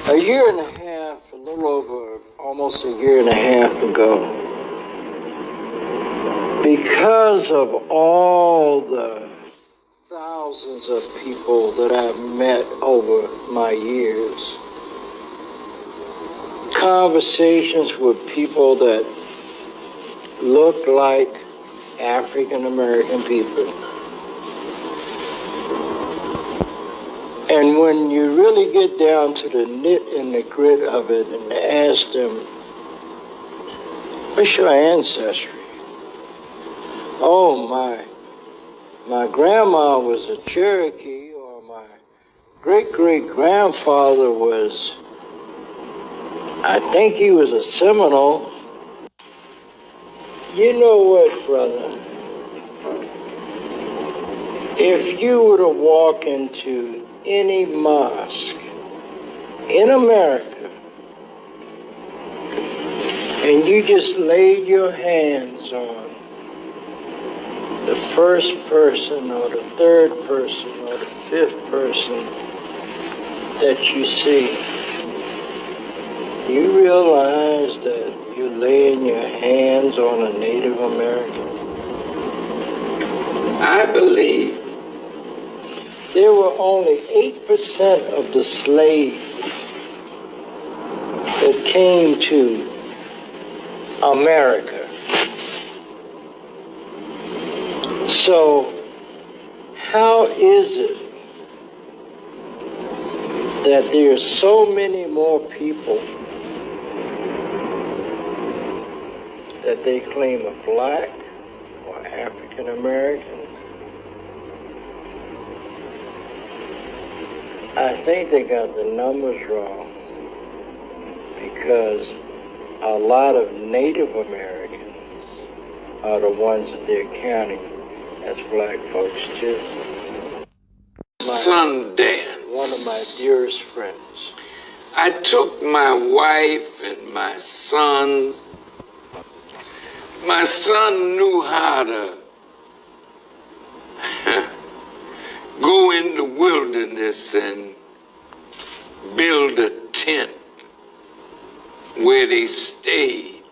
A year and a half, a little over almost a year and a half ago, because of all the thousands of people that I've met over my years, conversations with people that look like African American people. And when you really get down to the nit and the grit of it and ask them, what's your ancestry? Oh, my grandma was a Cherokee, or my great-great-grandfather was, I think he was a Seminole. You know what, brother? If you were to walk into any mosque in America and you just laid your hands on the first person or the third person or the fifth person that you see, you realize that you're laying your hands on a Native American? I believe there were only 8% of the slaves that came to America. So, how is it that there are so many more people that they claim are black or African American? I think they got the numbers wrong, because a lot of Native Americans are the ones that they're counting as black folks too. Sundance. One of my dearest friends. I took my wife and my son. My son knew how to go in the wilderness and build a tent where they stayed.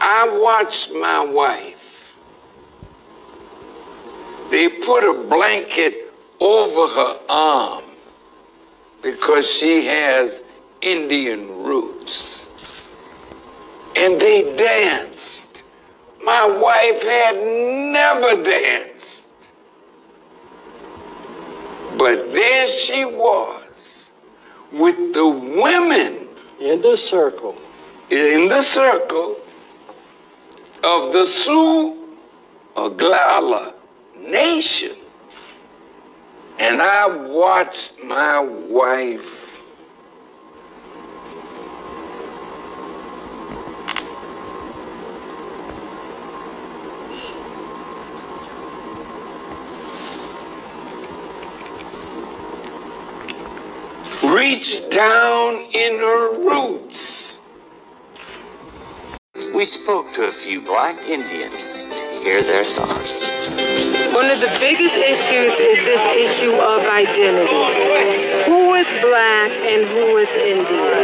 I watched my wife. They put a blanket over her arm because she has Indian roots. And they danced. My wife had never danced. But there she was with the women in the circle of the Sioux Oglala Nation. And I watched my wife reach down in her roots. We spoke to a few black Indians to hear their thoughts. One of the biggest issues is this issue of identity. Who is black and who is Indian?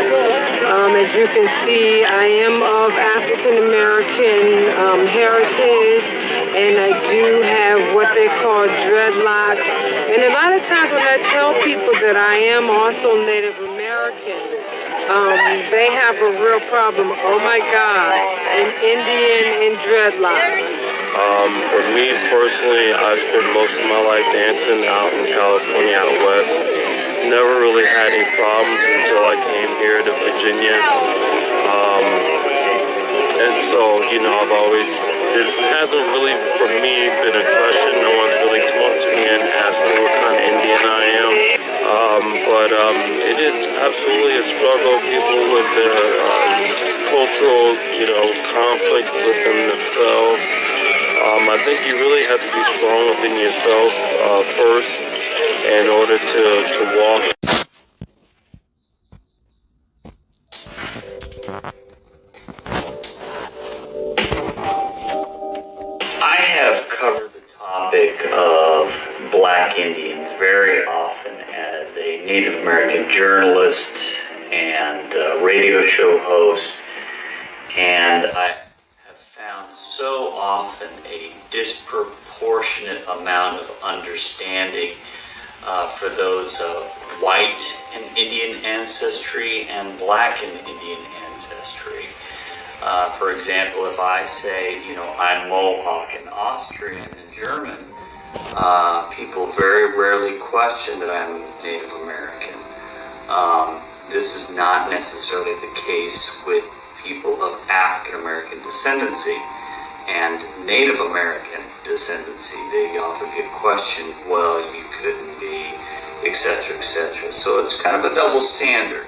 As you can see, I am of African American heritage, and I do have what they call dreadlocks. And a lot of times when I tell people that I am also Native American, they have a real problem. Oh my God, an Indian in dreadlocks. For me personally, I've spent most of my life dancing out in California, out west. Never really had any problems until I came here to Virginia. And so, I've always, this hasn't really, for me, been a question. No one's really come up to me and asked me what kind of Indian I am. But it is absolutely a struggle. People with their cultural, conflict within themselves. I think you really have to be strong within yourself first in order to walk. I have covered the topic of black Indians very often as as a Native American journalist and radio show host, and I have found so often a disproportionate amount of understanding for those of white and Indian ancestry and black and Indian ancestry. For example, if I say, I'm Mohawk and Austrian and German, people very rarely question that I'm Native American. This is not necessarily the case with people of African American descendancy and Native American descendancy. They often get questioned, well, you couldn't be, etc., etc. So it's kind of a double standard.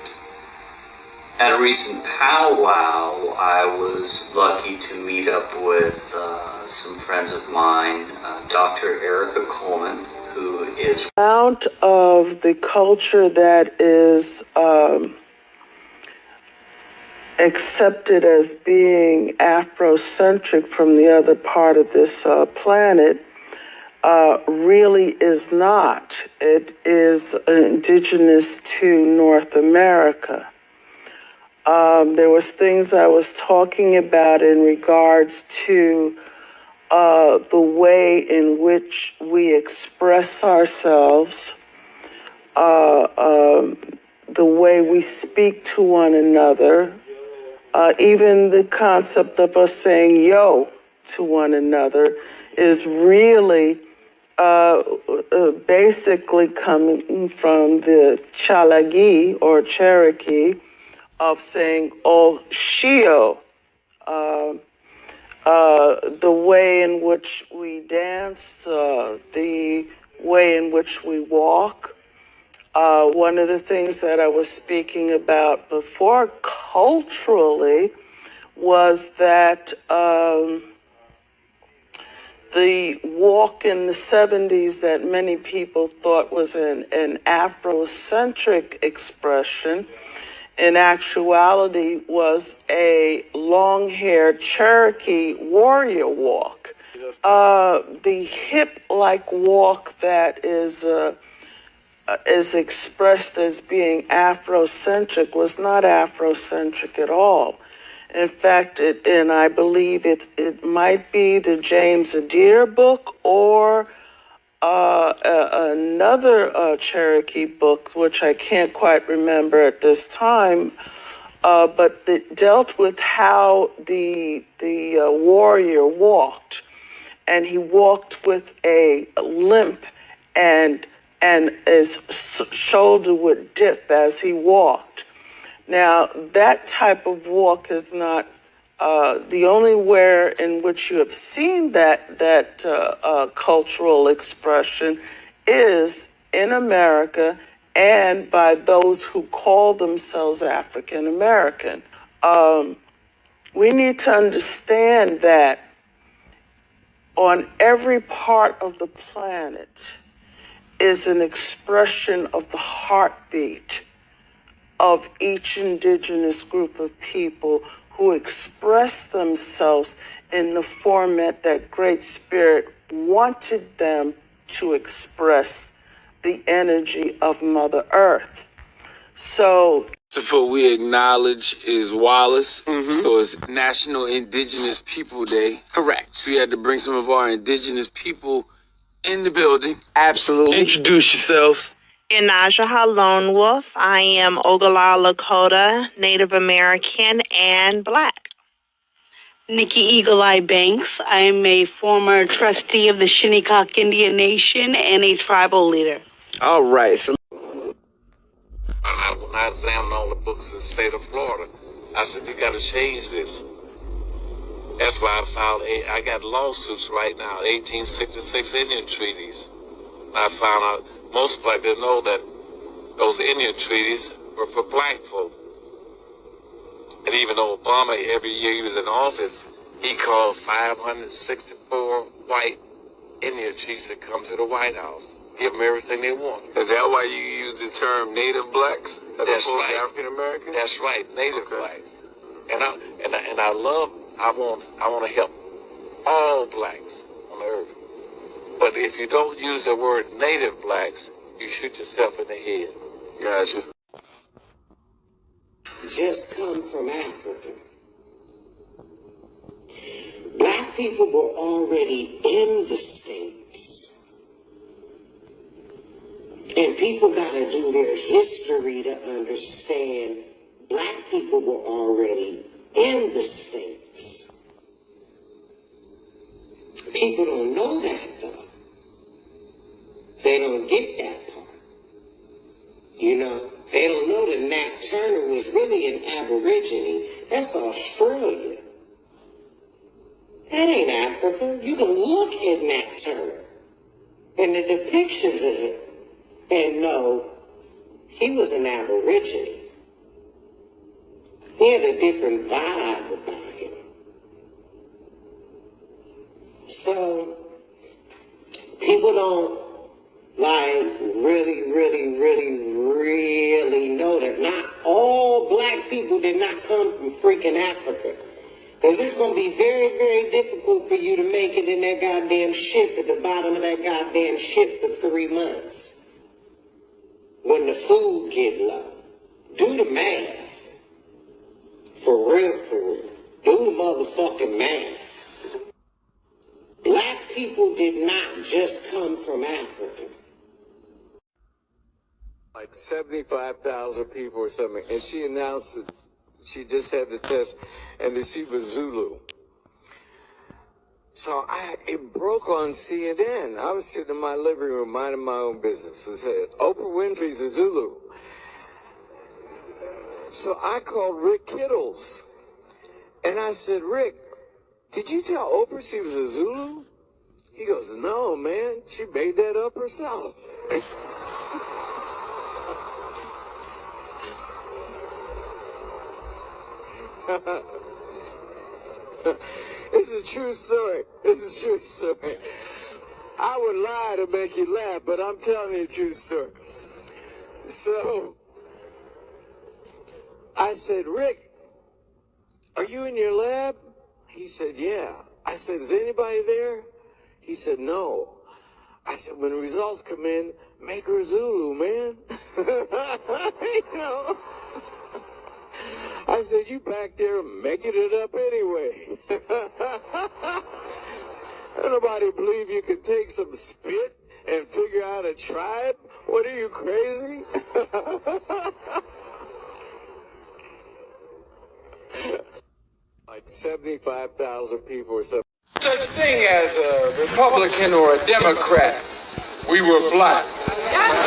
At a recent powwow, I was lucky to meet up with some friends of mine, Dr. Erica Coleman, who is Out of the culture that is accepted as being Afrocentric from the other part of this planet really is not. It is indigenous to North America. There was things I was talking about in regards to the way in which we express ourselves, the way we speak to one another, even the concept of us saying yo to one another is really basically coming from the Chalagi or Cherokee of saying oh shio. The way in which we dance, the way in which we walk. One of the things that I was speaking about before culturally was that the walk in the 70s that many people thought was an Afrocentric expression, in actuality was a long-haired Cherokee warrior walk. The hip-like walk that is expressed as being Afrocentric was not Afrocentric at all. In fact, and I believe it might be the James Adair book or another Cherokee book, which I can't quite remember at this time, but it dealt with how the warrior walked, and he walked with a limp, and his shoulder would dip as he walked. Now, that type of walk is not the only where in which you have seen that cultural expression is in America and by those who call themselves African American. We need to understand that on every part of the planet is an expression of the heartbeat of each indigenous group of people who express themselves in the format that Great Spirit wanted them to express the energy of Mother Earth. So we acknowledge is Wallace, so it's National Indigenous People Day. Correct. So we had to bring some of our indigenous people in the building. Absolutely. Introduce yourselves. Inaja Lone Wolf. I am Oglala Lakota, Native American, and Black. Nikki Eagle Eye Banks. I am a former trustee of the Shinnecock Indian Nation and a tribal leader. All right. So When I examined all the books in the state of Florida, I said, you got to change this. That's why I got lawsuits right now, 1866 Indian treaties. I found out most people didn't know that those Indian treaties were for black folk. And even though Obama, every year he was in office, he called 564 white Indian chiefs to come to the White House. Give them everything they want. is that why you use the term Native Blacks as That's opposed right. to African Americans? That's right, Native blacks. And I want to help all blacks on earth. But if you don't use the word Native blacks, you shoot yourself in the head. Gotcha. Just come from Africa. Black people were already in the States. And people gotta do their history to understand black people were already in the States. People don't know that though. They don't get that part. You know? They don't know that Nat Turner was really an Aborigine. That's Australia. That ain't Africa. You can look at Nat Turner and the depictions of him and know he was an Aborigine. He had a different vibe about him. So, people don't really know that not all black people did not come from freaking Africa. Because it's going to be very, very difficult for you to make it in that goddamn ship at the bottom of that goddamn ship for 3 months. When the food get low. Do the math. For real. Do the motherfucking math. Black people did not just come from Africa. Like 75,000 people or something. And she announced that she just had the test and that she was Zulu. So it broke on CNN. I was sitting in my living room minding my own business and said, Oprah Winfrey's a Zulu. So I called Rick Kittles. And I said, Rick, did you tell Oprah she was a Zulu? He goes, no, man. She made that up herself. It's a true story. I would lie to make you laugh, but I'm telling you a true story. So, I said, Rick, are you in your lab? He said, yeah. I said, is anybody there? He said, no. I said, when the results come in, make her Zulu, man. You know? I said, you back there making it up anyway. Nobody believe you could take some spit and figure out a tribe? What are you, crazy? Like 75,000 people or something. Such thing as a Republican or a Democrat. We were black.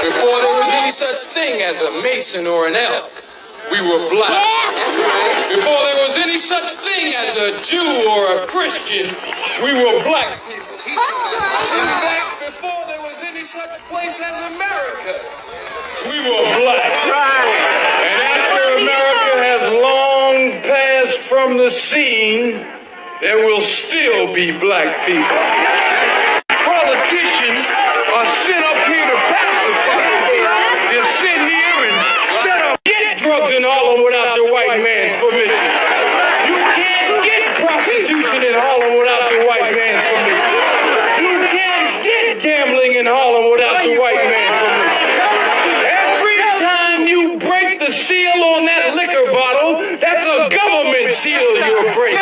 Before there was any such thing as a Mason or an elk. We were black. Before there was any such thing as a Jew or a Christian, we were black people. In fact, before there was any such place as America, we were black. And after America has long passed from the scene, there will still be black people. Politicians are sent up here to pacify. They'll sit here and set up, get drugs in Harlem without the white man's permission. You can't get prostitution in Harlem without the white man's permission. You can't get gambling in Harlem without the white man's permission. Every time you break the seal on that liquor bottle, that's a government seal you're breaking.